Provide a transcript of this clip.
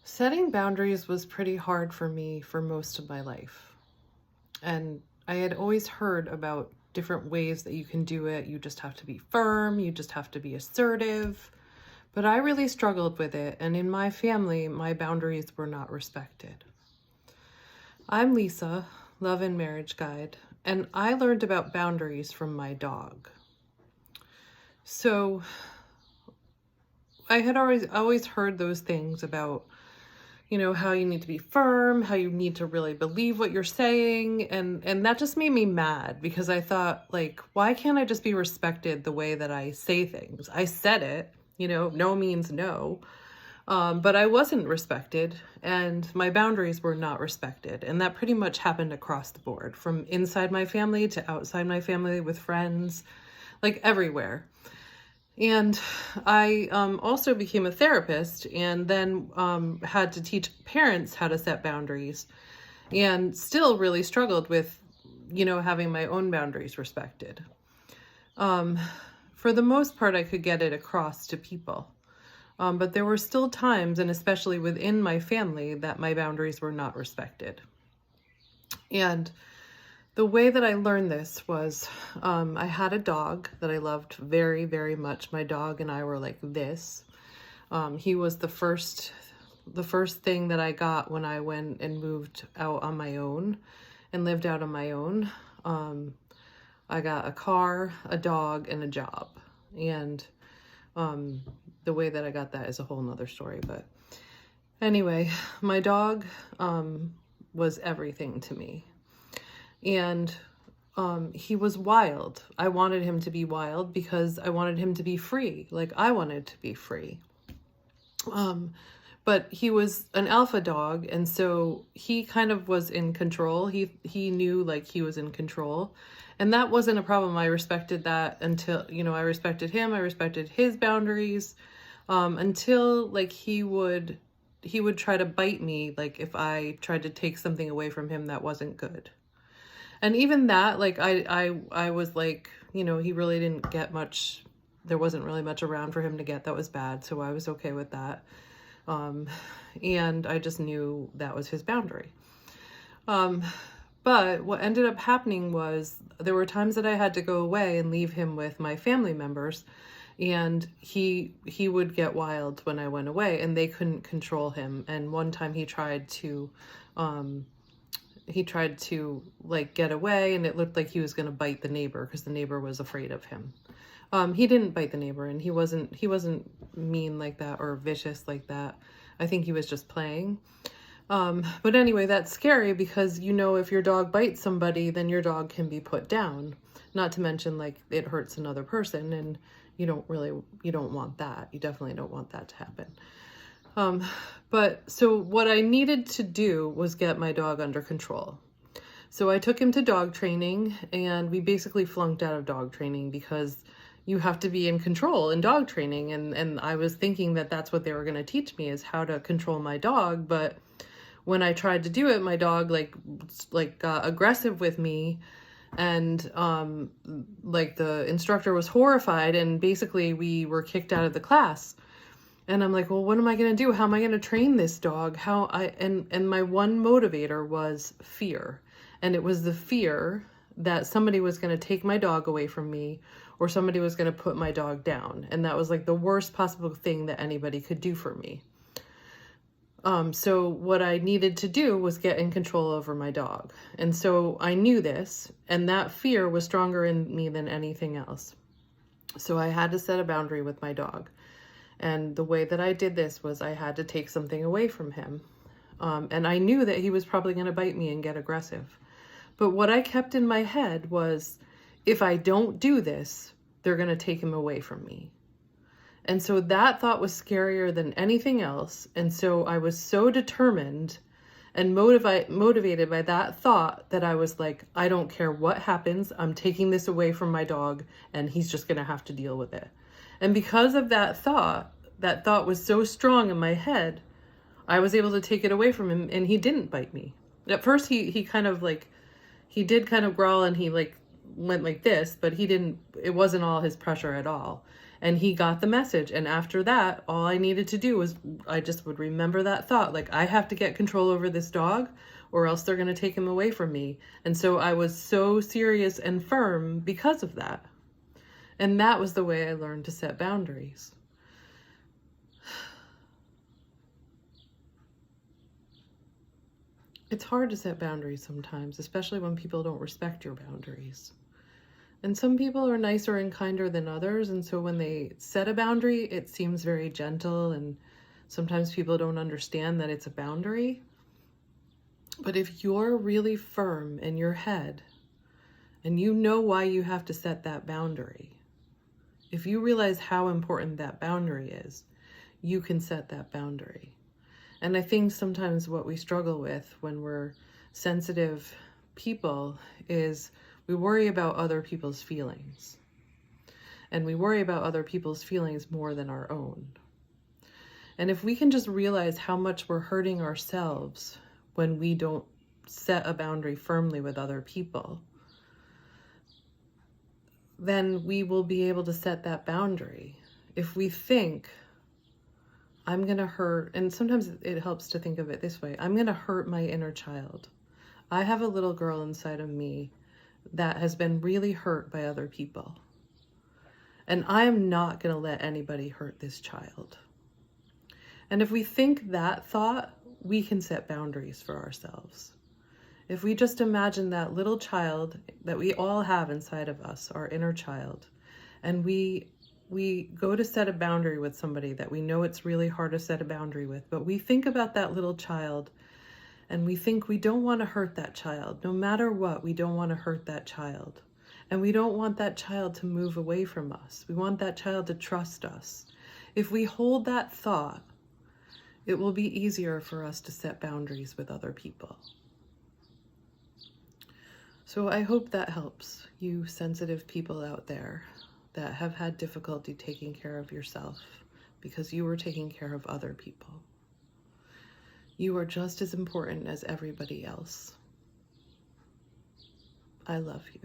Setting boundaries was pretty hard for me for most of my life. And I had always heard about different ways that you can do it. You just have to be firm, you just have to be assertive. But I really struggled with it. And in my family, my boundaries were not respected. I'm Lisa, Love and Marriage Guide, and I learned about boundaries from my dog. So I had always heard those things about how you need to be firm, how you need to really believe what you're saying. And that just made me mad because I thought, like, why can't I just be respected the way that I say things? I said it, no means no. But I wasn't respected and my boundaries were not respected. And that pretty much happened across the board, from inside my family to outside my family, with friends, like everywhere. And I also became a therapist, and then had to teach parents how to set boundaries, and still really struggled with, having my own boundaries respected. For the most part, I could get it across to people. But there were still times, and especially within my family, that my boundaries were not respected. And the way that I learned this was, I had a dog that I loved very, very much. My dog and I were like this. He was the first thing that I got when I went and moved out on my own and lived out on my own. I got a car, a dog, and a job. And the way that I got that is a whole nother story. But anyway, my dog was everything to me. And he was wild. I wanted him to be wild because I wanted him to be free. Like I wanted to be free. But he was an alpha dog, and so he kind of was in control. He knew, like, he was in control. And that wasn't a problem. I respected that until, I respected him. I respected his boundaries, until, like, he would try to bite me, like, if I tried to take something away from him that wasn't good. And even that, like, I was like, he really didn't get much. There wasn't really much around for him to get that was bad. So I was okay with that. And I just knew that was his boundary. But what ended up happening was there were times that I had to go away and leave him with my family members. And he would get wild when I went away, and they couldn't control him. And one time he tried to like get away, and it looked like he was going to bite the neighbor because the neighbor was afraid of him. He didn't bite the neighbor, and he wasn't mean like that or vicious like that. I think he was just playing. But anyway, that's scary because, if your dog bites somebody, then your dog can be put down. Not to mention, like, it hurts another person, and you don't want that. You definitely don't want that to happen. But so what I needed to do was get my dog under control. So I took him to dog training, and we basically flunked out of dog training because you have to be in control in dog training. And I was thinking that that's what they were going to teach me, is how to control my dog. But when I tried to do it, my dog like got aggressive with me, and like the instructor was horrified, and basically we were kicked out of the class. And I'm like, well, what am I going to do? How am I going to train this dog? And my one motivator was fear. And it was the fear that somebody was going to take my dog away from me, or somebody was going to put my dog down. And that was like the worst possible thing that anybody could do for me. So what I needed to do was get in control over my dog. And so I knew this, and that fear was stronger in me than anything else. So I had to set a boundary with my dog. And the way that I did this was I had to take something away from him. And I knew that he was probably going to bite me and get aggressive. But what I kept in my head was, if I don't do this, they're going to take him away from me. And so that thought was scarier than anything else. And so I was so determined and motivated by that thought that I was like, I don't care what happens. I'm taking this away from my dog, and he's just going to have to deal with it. And because of that thought was so strong in my head, I was able to take it away from him, and he didn't bite me. At first, he kind of like, he did kind of growl, and he like went like this, but it wasn't all his pressure at all. And he got the message. And after that, all I needed to do was, I just would remember that thought, like, I have to get control over this dog or else they're going to take him away from me. And so I was so serious and firm because of that. And that was the way I learned to set boundaries. It's hard to set boundaries sometimes, especially when people don't respect your boundaries. And some people are nicer and kinder than others, and so when they set a boundary, it seems very gentle, and sometimes people don't understand that it's a boundary. But if you're really firm in your head, and you know why you have to set that boundary, if you realize how important that boundary is, you can set that boundary. And I think sometimes what we struggle with when we're sensitive people is we worry about other people's feelings. And we worry about other people's feelings more than our own. And if we can just realize how much we're hurting ourselves when we don't set a boundary firmly with other people, then we will be able to set that boundary. If we think, I'm going to hurt, and sometimes it helps to think of it this way, I'm going to hurt my inner child. I have a little girl inside of me that has been really hurt by other people. And I am not going to let anybody hurt this child. And if we think that thought, we can set boundaries for ourselves. If we just imagine that little child that we all have inside of us, our inner child, and we go to set a boundary with somebody that we know it's really hard to set a boundary with, but we think about that little child and we think we don't want to hurt that child. No matter what, we don't want to hurt that child. And we don't want that child to move away from us. We want that child to trust us. If we hold that thought, it will be easier for us to set boundaries with other people. So I hope that helps you sensitive people out there that have had difficulty taking care of yourself because you were taking care of other people. You are just as important as everybody else. I love you.